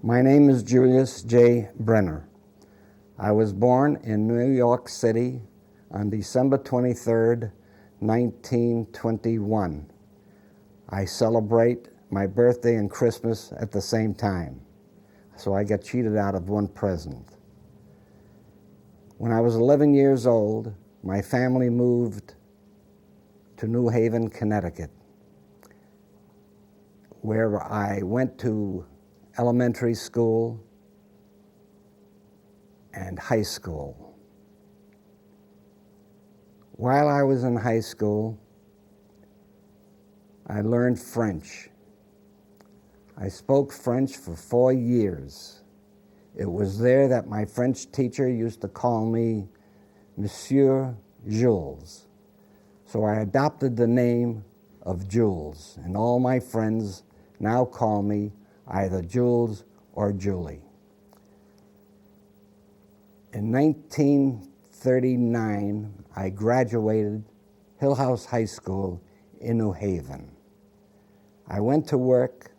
My name is Julius Brenner. I was born in New York City on December 23rd, 1921. I celebrate my birthday and Christmas at the same time, so I get cheated out of one present. When I was 11 years old, my family moved to New Haven, Connecticut, where I went to elementary school and high school. While I was in high school, I learned French. I spoke French for 4 years. It was there that my French teacher used to call me Monsieur Jules. So I adopted the name of Jules, and all my friends now call me either Jules or Julie. In 1939, I graduated Hill House High School in New Haven. I went to work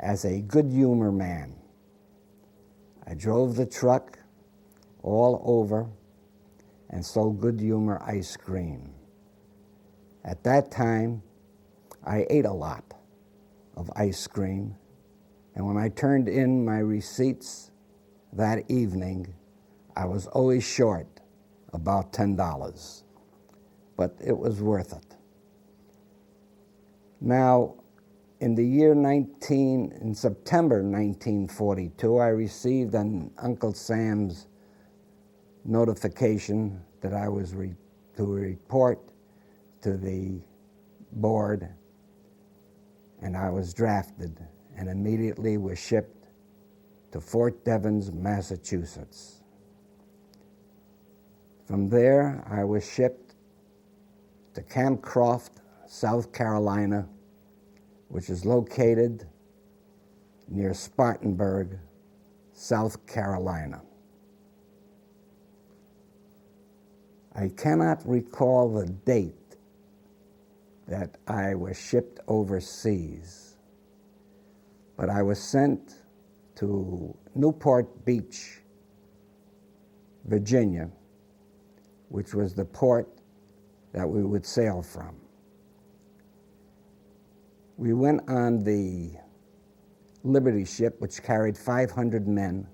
as a good humor man. I drove the truck all over and sold good humor ice cream. At that time, I ate a lot of ice cream, and when I turned in my receipts that evening, I was always short about $10, but it was worth it. Now, in September 1942, I received an Uncle Sam's notification that I was to report to the board, and I was drafted and immediately was shipped to Fort Devens, Massachusetts. From there, I was shipped to Camp Croft, South Carolina, which is located near Spartanburg, South Carolina. I cannot recall the date that I was shipped overseas, but I was sent to Newport Beach, Virginia, which was the port that we would sail from. We went on the Liberty ship, which carried 500 men,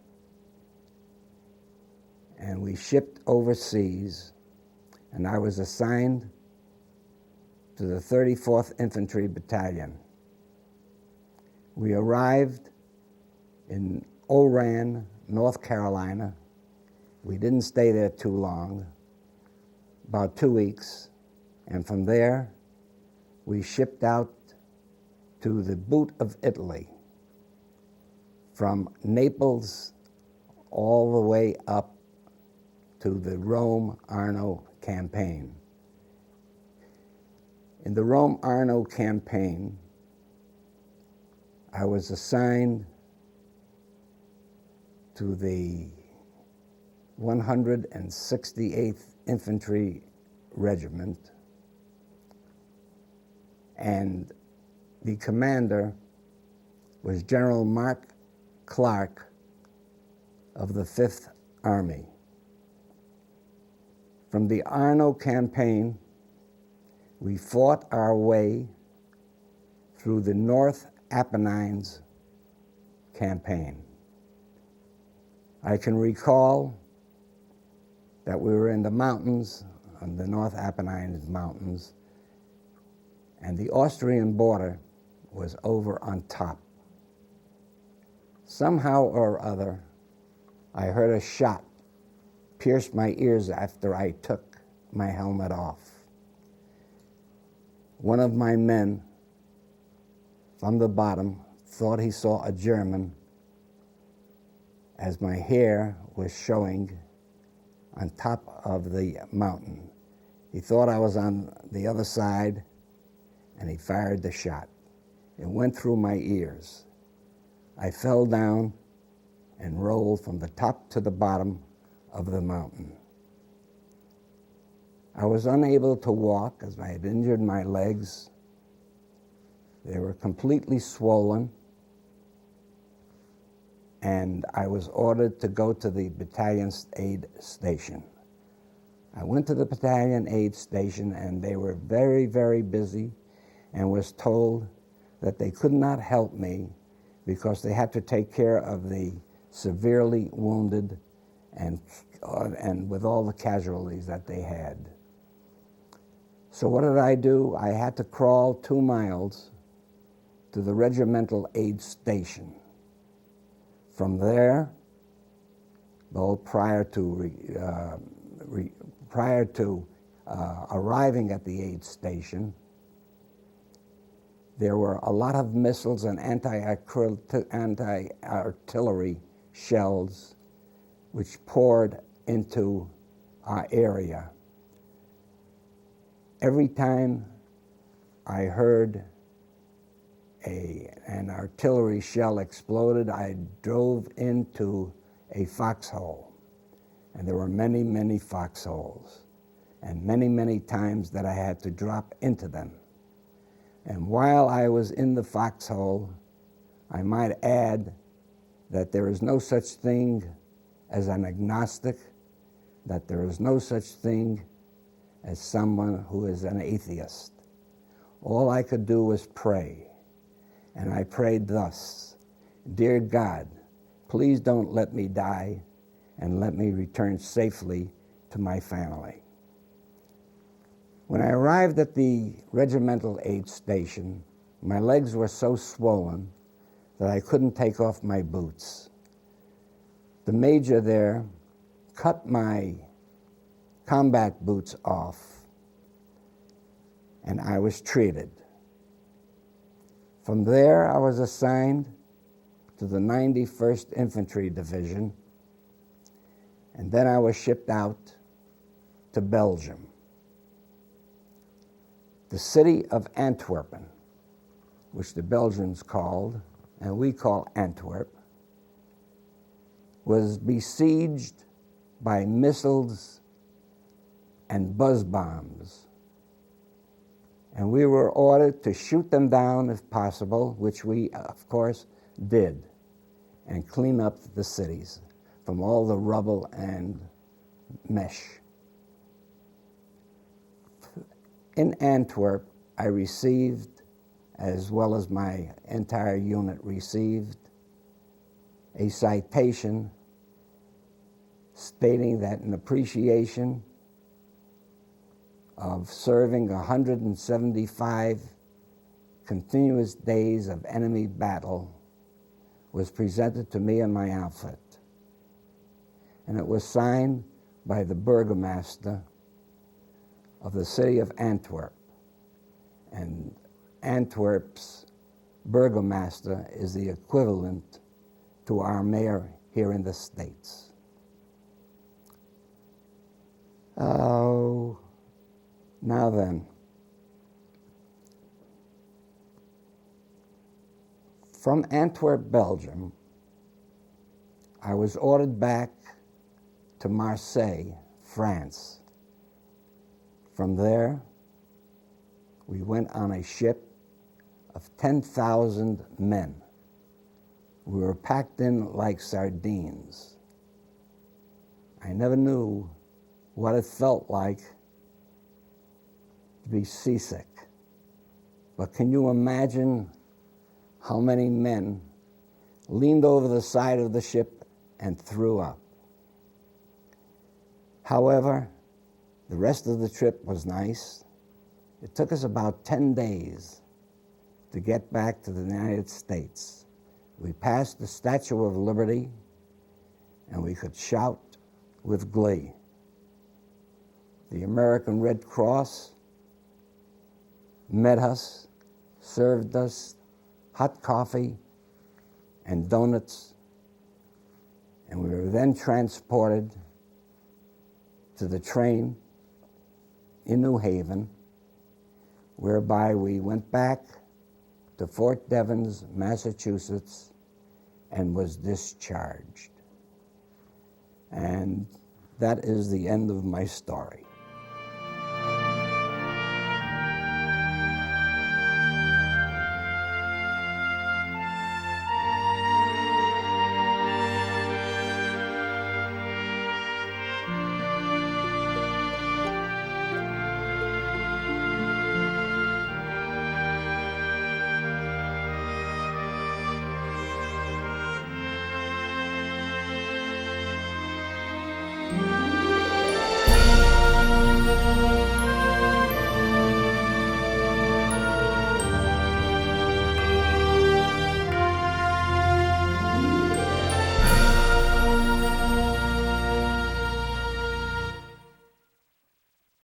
and we shipped overseas, and I was assigned to the 34th Infantry Battalion. We arrived in Oran, North Carolina. We didn't stay there too long, about 2 weeks, and from there we shipped out to the boot of Italy, from Naples all the way up to the Rome-Arno campaign. In the Rome-Arno campaign, I was assigned to the 168th Infantry Regiment, and the commander was General Mark Clark of the 5th Army. From the Arno campaign, we fought our way through the North Apennines campaign. I can recall that we were in the mountains, on the North Apennines Mountains, and the Austrian border was over on top. Somehow or other, I heard a shot pierce my ears after I took my helmet off. One of my men from the bottom thought he saw a German as my hair was showing on top of the mountain. He thought I was on the other side, and he fired the shot. It went through my ears. I fell down and rolled from the top to the bottom of the mountain. I was unable to walk as I had injured my legs. They were completely swollen. and I was ordered to go to the battalion aid station. I went to the battalion aid station, and they were very, very busy, and was told that they could not help me because they had to take care of the severely wounded and with all the casualties that they had. So what did I do? I had to crawl 2 miles to the regimental aid station. From there, though prior to arriving at the aid station, there were a lot of missiles and anti-artillery shells which poured into our area. Every time I heard an artillery shell exploded, I drove into a foxhole. And there were many, many foxholes, and many, many times that I had to drop into them. And while I was in the foxhole, I might add that there is no such thing as an agnostic, that there is no such thing as someone who is an atheist. All I could do was pray. And I prayed thus: "Dear God, please don't let me die, and let me return safely to my family." When I arrived at the regimental aid station, my legs were so swollen that I couldn't take off my boots. The major there cut my combat boots off, and I was treated. From there, I was assigned to the 91st Infantry Division, and then I was shipped out to Belgium. The city of Antwerp, which the Belgians called, and we call Antwerp, was besieged by missiles and buzz bombs. And we were ordered to shoot them down if possible, which we, of course, did, and clean up the cities from all the rubble and mesh. In Antwerp, I received, as well as my entire unit received, a citation stating that in appreciation of serving 175 continuous days of enemy battle was presented to me and my outfit. And it was signed by the burgomaster of the city of Antwerp. And Antwerp's burgomaster is the equivalent to our mayor here in the States. Oh, now then, from Antwerp, Belgium, I was ordered back to Marseille, France. From there, we went on a ship of 10,000 men. We were packed in like sardines. I never knew what it felt like to be seasick. But can you imagine how many men leaned over the side of the ship and threw up? However, the rest of the trip was nice. It took us about 10 days to get back to the United States. We passed the Statue of Liberty, and we could shout with glee. The American Red Cross met us, served us hot coffee and donuts, and we were then transported to the train in New Haven, whereby we went back to Fort Devens, Massachusetts, and was discharged. And that is the end of my story.